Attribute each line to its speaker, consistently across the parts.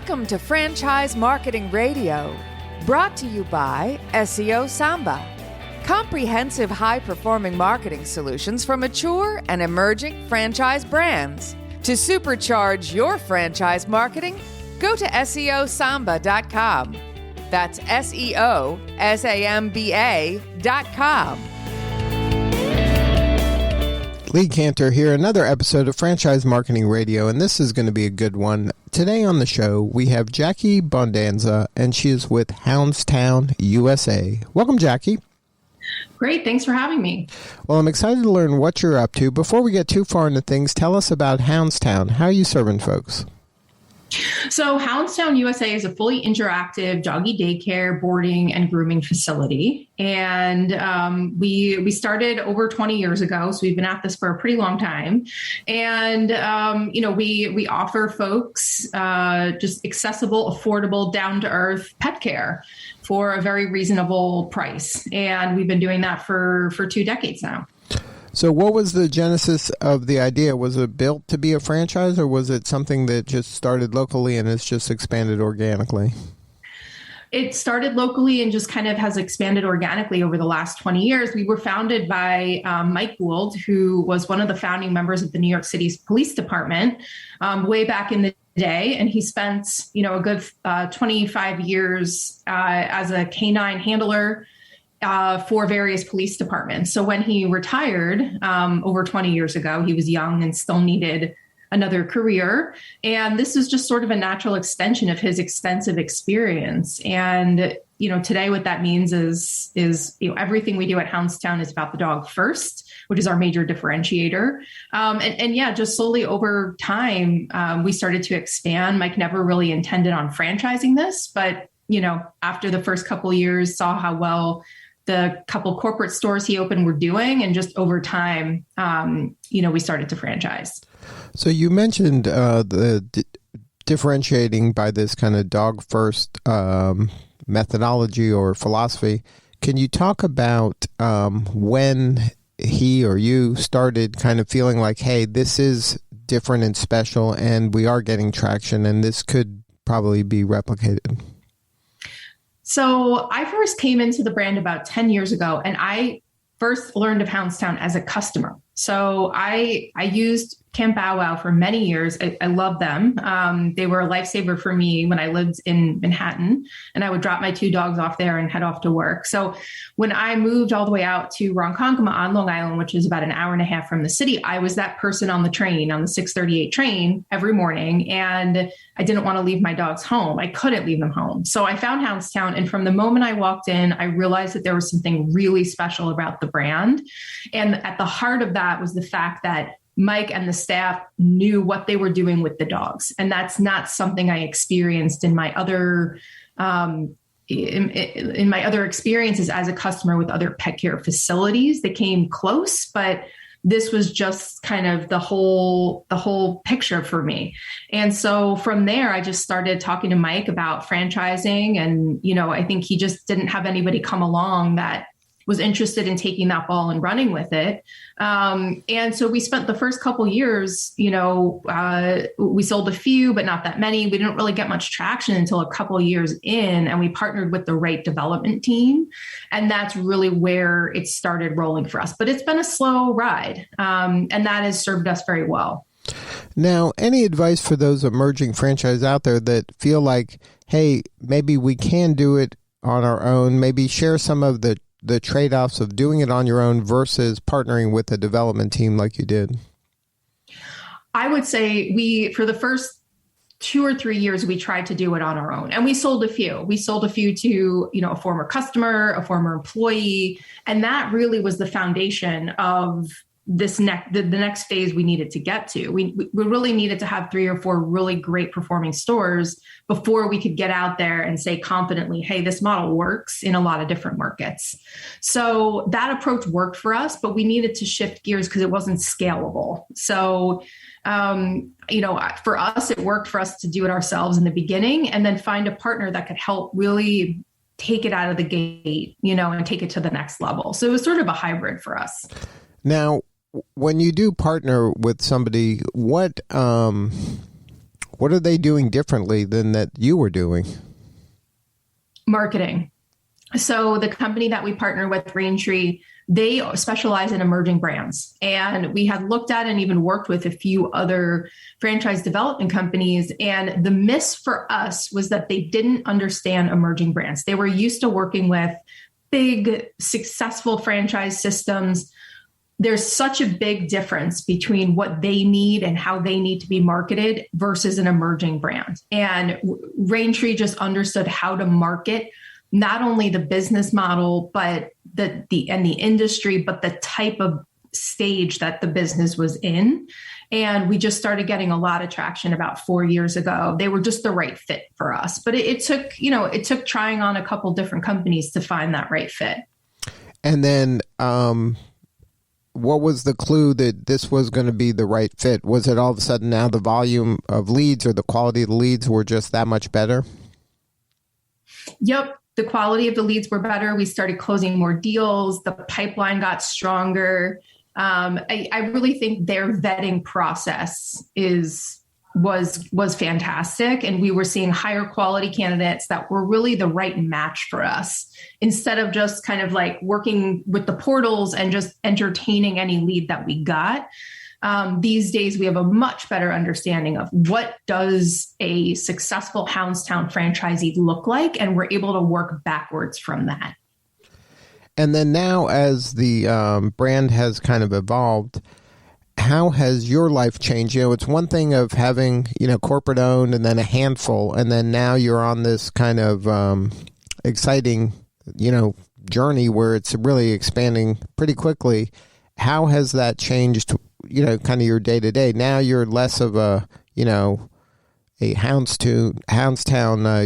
Speaker 1: Welcome to Franchise Marketing Radio, brought to you by SeoSamba. Comprehensive high-performing marketing solutions for mature and emerging franchise brands. To supercharge your franchise marketing, go to SeoSamba.com. That's SeoSamba.com.
Speaker 2: Lee Cantor here, another episode of Franchise Marketing Radio, and this is going to be a good one. Today on the show, we have Jackie Bondanza, and she is with Hounds, USA. Welcome, Jackie.
Speaker 3: Great. Thanks for having me.
Speaker 2: Well, I'm excited to learn what you're up to. Before we get too far into things, tell us about Hounds. How are you serving folks?
Speaker 3: So Hounds USA is a fully interactive doggy daycare, boarding, and grooming facility. And we started over 20 years ago. So we've been at this for a pretty long time. And, we offer folks just accessible, affordable, down-to-earth pet care for a very reasonable price. And we've been doing that for 2 decades now.
Speaker 2: So what was the genesis of the idea? Was it built to be a franchise, or was it something that just started locally and it's just expanded organically?
Speaker 3: It started locally and just kind of has expanded organically over the last 20 years. We were founded by Mike Gould, who was one of the founding members of the New York City's police department way back in the day. And he spent, a good 25 years as a canine handler for various police departments. So when he retired over 20 years ago, he was young and still needed another career. And this is just sort of a natural extension of his extensive experience. And, today what that means is everything we do at Houndstown is about the dog first, which is our major differentiator. Just slowly over time, we started to expand. Mike never really intended on franchising this, but, after the first couple of years, saw how well the couple corporate stores he opened were doing. And just over time, we started to franchise.
Speaker 2: So you mentioned the differentiating by this kind of dog first methodology or philosophy. Can you talk about when he or you started kind of feeling like, hey, this is different and special and we are getting traction and this could probably be replicated?
Speaker 3: So I first came into the brand about 10 years ago, and I first learned of Houndstown as a customer. So I used Camp Bow Wow for many years. I loved them. They were a lifesaver for me when I lived in Manhattan, and I would drop my 2 dogs off there and head off to work. So when I moved all the way out to Ronkonkoma on Long Island, which is about an hour and a half from the city, I was that person on the train, on the 6:38 train every morning. And I didn't want to leave my dogs home. I couldn't leave them home. So I found Houndstown. And from the moment I walked in, I realized that there was something really special about the brand. And at the heart of that was the fact that Mike and the staff knew what they were doing with the dogs. And that's not something I experienced in my other in my other experiences as a customer with other pet care facilities. They came close, but this was just kind of the whole picture for me. And so from there, I just started talking to Mike about franchising. And, I think he just didn't have anybody come along that was interested in taking that ball and running with it. And so we spent the first couple years, we sold a few, but not that many. We didn't really get much traction until a couple of years in, and we partnered with the right development team. And that's really where it started rolling for us. But it's been a slow ride, and that has served us very well.
Speaker 2: Now, any advice for those emerging franchises out there that feel like, hey, maybe we can do it on our own, maybe share some of the trade-offs of doing it on your own versus partnering with a development team like you did?
Speaker 3: I would say for the first 2 or 3 years, we tried to do it on our own, and we sold a few. We sold a few to, a former customer, a former employee, and that really was the foundation of the next phase we needed to get to. We really needed to have 3 or 4 really great performing stores before we could get out there and say confidently, hey, this model works in a lot of different markets. So that approach worked for us, but we needed to shift gears because it wasn't scalable. So, for us, it worked for us to do it ourselves in the beginning and then find a partner that could help really take it out of the gate, and take it to the next level. So it was sort of a hybrid for us.
Speaker 2: Now, when you do partner with somebody, what What are they doing differently than that you were doing?
Speaker 3: Marketing. So the company that we partner with, Raintree, they specialize in emerging brands. And we had looked at and even worked with a few other franchise development companies. And the miss for us was that they didn't understand emerging brands. They were used to working with big, successful franchise systems. There's such a big difference between what they need and how they need to be marketed versus an emerging brand. And Raintree just understood how to market not only the business model, but the industry, but the type of stage that the business was in. And we just started getting a lot of traction about 4 years ago. They were just the right fit for us. But it took trying on a couple different companies to find that right fit.
Speaker 2: And then what was the clue that this was going to be the right fit? Was it all of a sudden now the volume of leads or the quality of the leads were just that much better?
Speaker 3: Yep. The quality of the leads were better. We started closing more deals. The pipeline got stronger. I really think their vetting process was fantastic. And we were seeing higher quality candidates that were really the right match for us, instead of just kind of like working with the portals and just entertaining any lead that we got. These days, we have a much better understanding of what does a successful Houndstown franchisee look like, and we're able to work backwards from that.
Speaker 2: And then now, as the brand has kind of evolved, how has your life changed? It's one thing of having, corporate owned and then a handful, and then now you're on this kind of exciting, journey where it's really expanding pretty quickly. How has that changed, kind of your day to day? Now you're less of a Houndstown,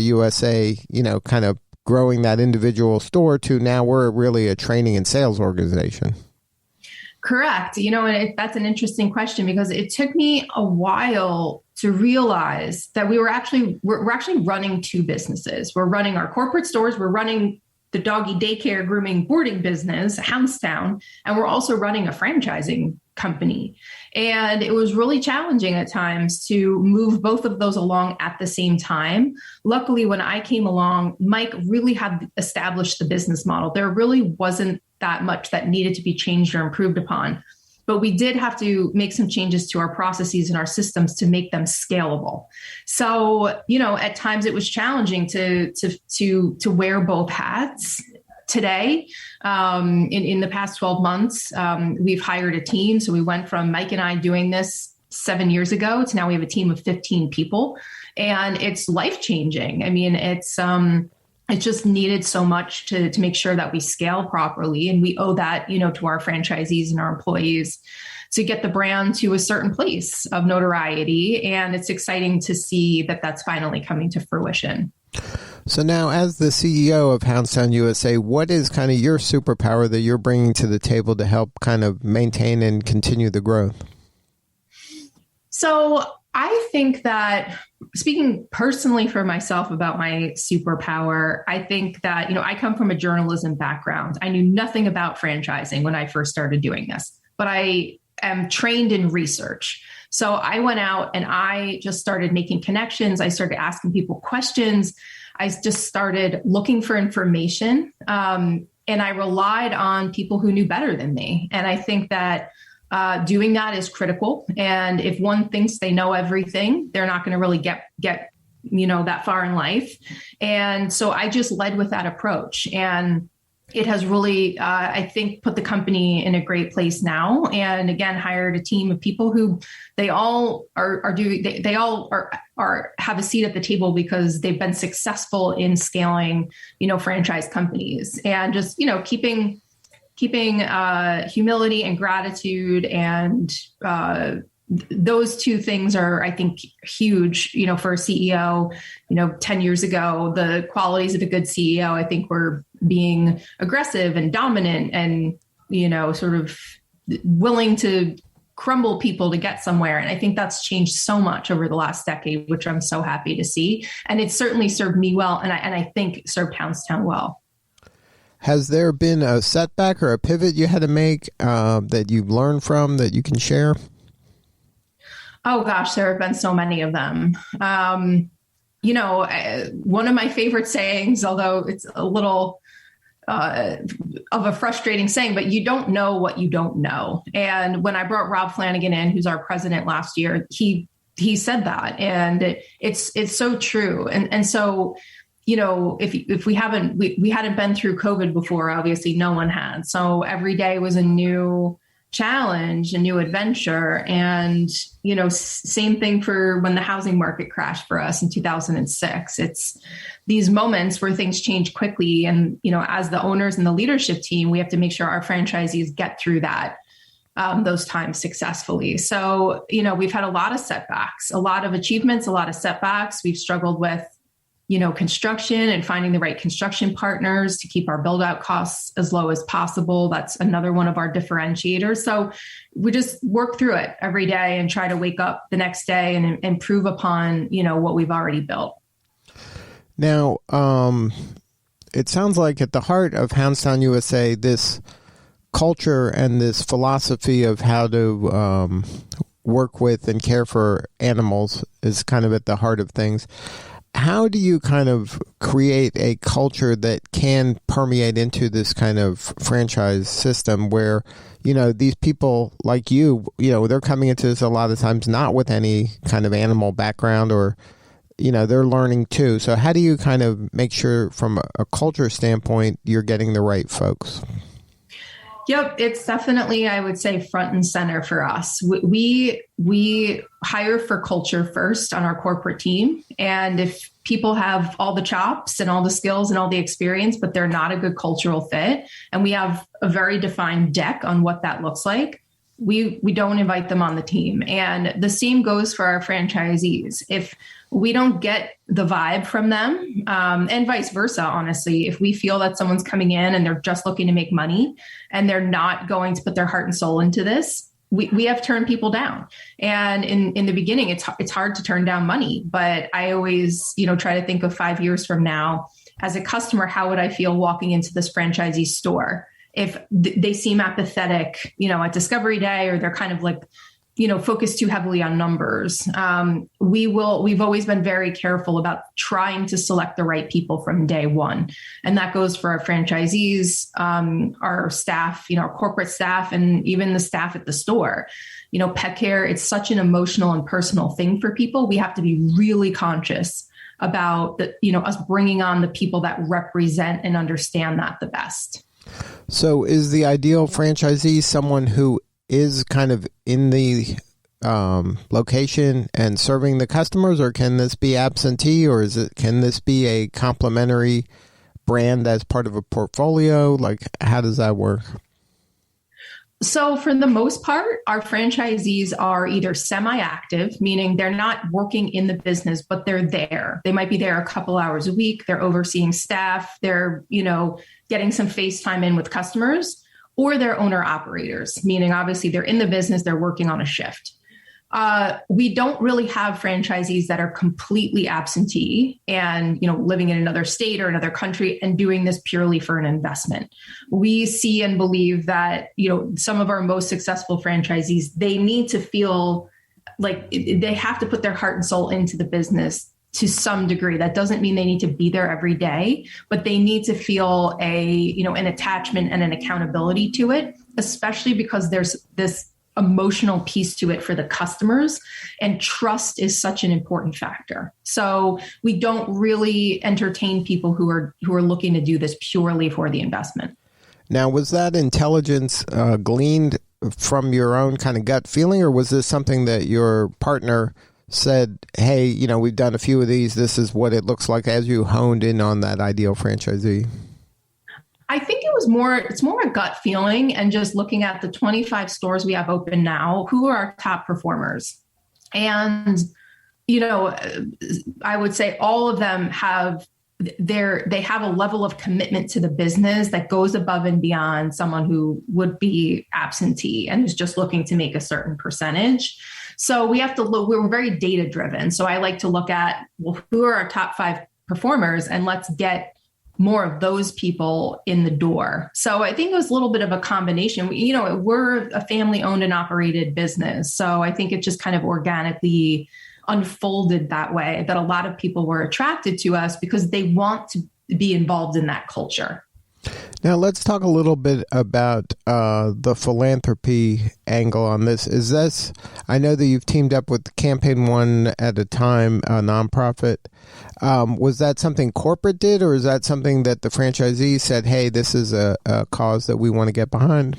Speaker 2: USA, kind of growing that individual store to now we're really a training and sales organization.
Speaker 3: Correct. And that's an interesting question, because it took me a while to realize that we're actually running two businesses. We're running our corporate stores. We're running the doggy daycare grooming boarding business, Houndstown, and we're also running a franchising company. And it was really challenging at times to move both of those along at the same time. Luckily, when I came along, Mike really had established the business model. There really wasn't that much that needed to be changed or improved upon. But we did have to make some changes to our processes and our systems to make them scalable. So, at times it was challenging to wear both hats. Today, in the past 12 months, we've hired a team. So we went from Mike and I doing this 7 years ago to now we have a team of 15 people, and it's life-changing. I mean, it just needed so much to make sure that we scale properly. And we owe that, to our franchisees and our employees to get the brand to a certain place of notoriety. And it's exciting to see that that's finally coming to fruition.
Speaker 2: So now, as the CEO of Houndstown USA, what is kind of your superpower that you're bringing to the table to help kind of maintain and continue the growth?
Speaker 3: So I think that, speaking personally for myself about my superpower, I think that, I come from a journalism background. I knew nothing about franchising when I first started doing this, but I am trained in research. So I went out and I just started making connections. I started asking people questions. I just started looking for information. And I relied on people who knew better than me. And I think that doing that is critical. And if one thinks they know everything, they're not going to really get that far in life. And so I just led with that approach. And it has really, I think, put the company in a great place now. And again, hired a team of people who they all they all have a seat at the table because they've been successful in scaling, franchise companies, and just, keeping humility and gratitude. And those two things are, I think, huge, for a CEO. 10 years ago, the qualities of a good CEO, I think, were being aggressive and dominant and, sort of willing to crumble people to get somewhere. And I think that's changed so much over the last decade, which I'm so happy to see. And it's certainly served me well. And I think served Houndstown well.
Speaker 2: Has there been a setback or a pivot you had to make that you've learned from that you can share?
Speaker 3: Oh gosh, there have been so many of them. One of my favorite sayings, although it's a little of a frustrating saying, but you don't know what you don't know. And when I brought Rob Flanagan in, who's our president last year, he said that, and it's so true. And so, if we hadn't been through COVID before, obviously no one had. So every day was a new challenge, a new adventure. And, same thing for when the housing market crashed for us in 2006. It's these moments where things change quickly. And, as the owners and the leadership team, we have to make sure our franchisees get through that, those times successfully. So, we've had a lot of setbacks, a lot of achievements, a lot of setbacks. We've struggled with construction and finding the right construction partners to keep our build out costs as low as possible. That's another one of our differentiators. So we just work through it every day and try to wake up the next day and improve upon, what we've already built.
Speaker 2: Now, it sounds like at the heart of Houndstown USA, this culture and this philosophy of how to work with and care for animals is kind of at the heart of things. How do you kind of create a culture that can permeate into this kind of franchise system where, these people like they're coming into this a lot of times not with any kind of animal background or, they're learning too. So how do you kind of make sure from a culture standpoint, you're getting the right folks?
Speaker 3: Yep, it's definitely, I would say, front and center for us. We hire for culture first on our corporate team. And if people have all the chops and all the skills and all the experience, but they're not a good cultural fit, and we have a very defined deck on what that looks like, we don't invite them on the team. And the same goes for our franchisees. If we don't get the vibe from them, and vice versa, honestly, if we feel that someone's coming in and they're just looking to make money and they're not going to put their heart and soul into this, we have turned people down. And in the beginning, it's hard to turn down money, but I always, try to think of 5 years from now, as a customer, how would I feel walking into this franchisee store? If they seem apathetic, at discovery day, or they're kind of like, focused too heavily on numbers. We've always been very careful about trying to select the right people from day one. And that goes for our franchisees, our staff, our corporate staff, and even the staff at the store. Pet care, it's such an emotional and personal thing for people. We have to be really conscious about us bringing on the people that represent and understand that the best.
Speaker 2: So is the ideal franchisee someone who is kind of in the location and serving the customers, or can this be absentee, or can this be a complementary brand as part of a portfolio? Like, how does that work?
Speaker 3: So for the most part, our franchisees are either semi-active, meaning they're not working in the business, but they're there. They might be there a couple hours a week. They're overseeing staff. They're, getting some face time in with customers, or they're owner operators, meaning obviously they're in the business, they're working on a shift. We don't really have franchisees that are completely absentee and, living in another state or another country and doing this purely for an investment. We see and believe that, some of our most successful franchisees, they need to feel like they have to put their heart and soul into the business to some degree. That doesn't mean they need to be there every day, but they need to feel an attachment and an accountability to it, especially because there's this emotional piece to it for the customers, and trust is such an important factor. So we don't really entertain people who are looking to do this purely for the investment.
Speaker 2: Now, was that intelligence gleaned from your own kind of gut feeling, or was this something that your partner said, hey, we've done a few of these, this is what it looks like, as you honed in on that ideal franchisee?
Speaker 3: I think it's more a gut feeling, and just looking at the 25 stores we have open now, who are our top performers. And, I would say all of them they have a level of commitment to the business that goes above and beyond someone who would be absentee and is just looking to make a certain percentage. So we have to look, we're very data driven. So I like to look at, who are our top 5 performers, and let's get more of those people in the door. So I think it was a little bit of a combination. We're a family owned and operated business. So I think it just kind of organically unfolded that way, that a lot of people were attracted to us because they want to be involved in that culture.
Speaker 2: Now, let's talk a little bit about the philanthropy angle on this. I know that you've teamed up with Campaign One at a Time, a nonprofit. Was that something corporate did, or is that something that the franchisees said, hey, this is a cause that we want to get behind?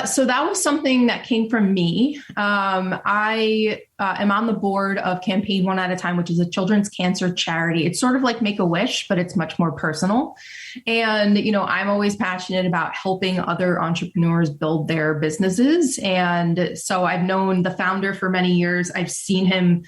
Speaker 3: So that was something that came from me. I am on the board of Campaign One at a Time, which is a children's cancer charity. It's sort of like Make-A-Wish, but it's much more personal. And, I'm always passionate about helping other entrepreneurs build their businesses. And so I've known the founder for many years. I've seen him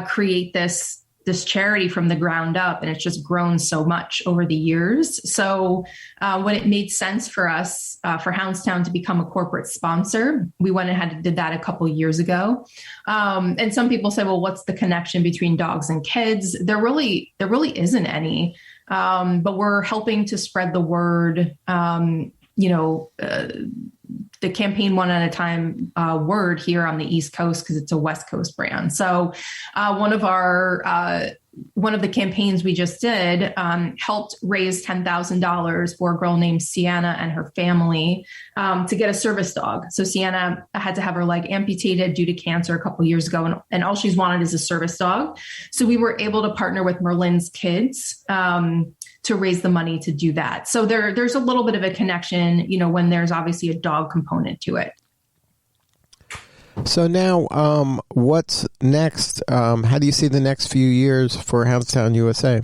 Speaker 3: create this charity from the ground up, and it's just grown so much over the years. So when it made sense for us, for Houndstown to become a corporate sponsor, we went ahead and did that a couple of years ago. And some people say, well, what's the connection between dogs and kids? There really isn't any, but we're helping to spread the word, the Campaign One at a Time word here on the East Coast, because it's a West Coast brand. So one of the campaigns we just did helped raise $10,000 for a girl named Sienna and her family to get a service dog. So Sienna had to have her leg amputated due to cancer a couple of years ago, and all she's wanted is a service dog. So we were able to partner with Merlin's Kids to raise the money to do that. So there's a little bit of a connection, when there's obviously a dog component to it.
Speaker 2: So now, what's next? How do you see the next few years for Houndstown USA?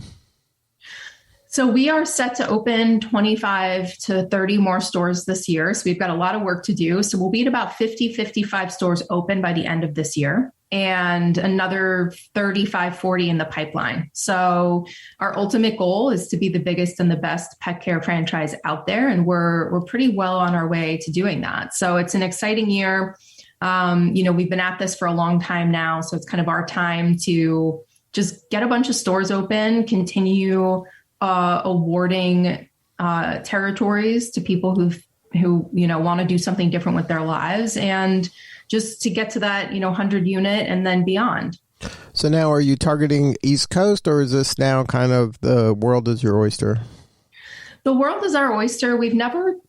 Speaker 3: So we are set to open 25 to 30 more stores this year. So we've got a lot of work to do. So we'll be at about 55 stores open by the end of this year, and another 35, 40 in the pipeline. So our ultimate goal is to be the biggest and the best pet care franchise out there. And we're pretty well on our way to doing that. So it's an exciting year. We've been at this for a long time now. So it's kind of our time to just get a bunch of stores open, continue awarding territories to people who want to do something different with their lives, and just to get to that 100 unit and then beyond.
Speaker 2: So now, are you targeting East Coast, or is this now kind of the world is your oyster?
Speaker 3: The world is our oyster. We've never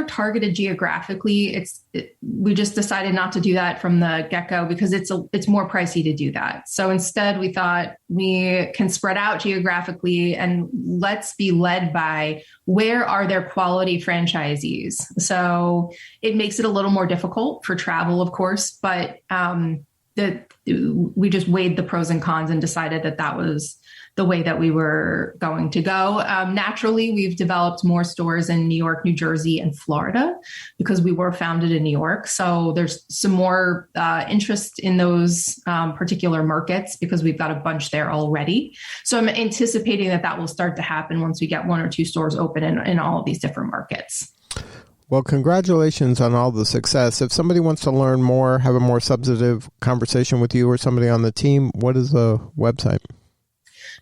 Speaker 3: targeted geographically. We just decided not to do that from the get-go because it's more pricey to do that. So instead, we thought we can spread out geographically, and let's be led by where are there quality franchisees. So it makes it a little more difficult for travel, of course, but we just weighed the pros and cons and decided that was the way that we were going to go. Naturally, we've developed more stores in New York, New Jersey, and Florida because we were founded in New York. So there's some more interest in those particular markets because we've got a bunch there already. So I'm anticipating that will start to happen once we get 1 or 2 stores open in all of these different markets.
Speaker 2: Well, congratulations on all the success. If somebody wants to learn more, have a more substantive conversation with you or somebody on the team, what is the website?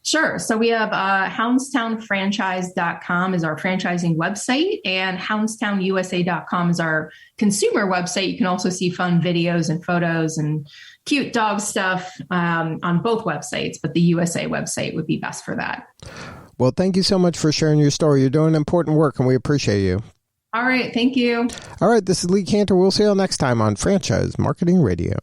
Speaker 3: Sure. So we have houndstownfranchise.com is our franchising website, and houndstownusa.com is our consumer website. You can also see fun videos and photos and cute dog stuff on both websites, but the USA website would be best for that.
Speaker 2: Well, thank you so much for sharing your story. You're doing important work, and we appreciate you.
Speaker 3: All right. Thank you.
Speaker 2: All right. This is Lee Cantor. We'll see you all next time on Franchise Marketing Radio.